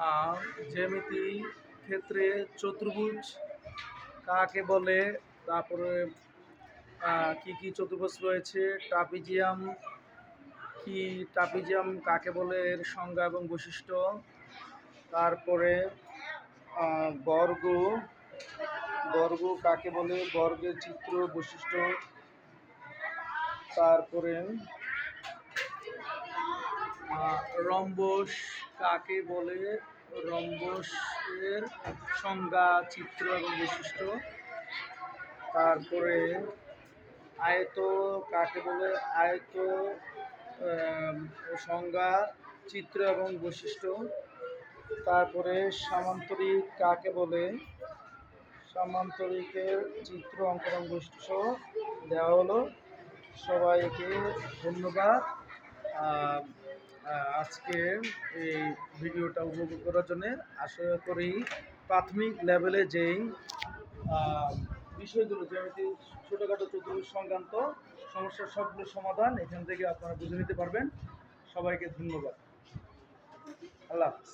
আহ, জ্যামিতি ক্ষেত্রে চতুর্ভুজ কাকে বলে, তারপরে কি কি চতুর্ভুজ রয়েছে, ট্রাপিজিয়াম কি, ট্রাপিজিয়াম কাকে বলে, এর সংজ্ঞা এবং বৈশিষ্ট্য, তারপরে বর্গ বর্গ কাকে বলে, বর্গের চিত্র বৈশিষ্ট্য, তারপরে রম্বস কাকে বলে, রম্বসের সংজ্ঞা, চিত্র এবং বৈশিষ্ট্য, তারপরে আয়ত কাকে বলে, আয়ত সংজ্ঞা, চিত্র এবং বৈশিষ্ট্য, তারপরে সামান্তরিক কাকে বলে, সামান্তরিকের চিত্র, অঙ্কন এবং বৈশিষ্ট্য দেওয়া হলো। সবাইকে ধন্যবাদ আজকে এই ভিডিওটা উপভোগ করার জন্য। আশা করি প্রাথমিক লেভেলে যেই বিষয়গুলো, যেমন ছোটোখাটো চতুর্ভুজ সংক্রান্ত সমস্যার সবগুলো সমাধান এখান থেকে আপনারা বুঝে নিতে পারবেন। সবাইকে ধন্যবাদ। আল্লাহ হাফেজ।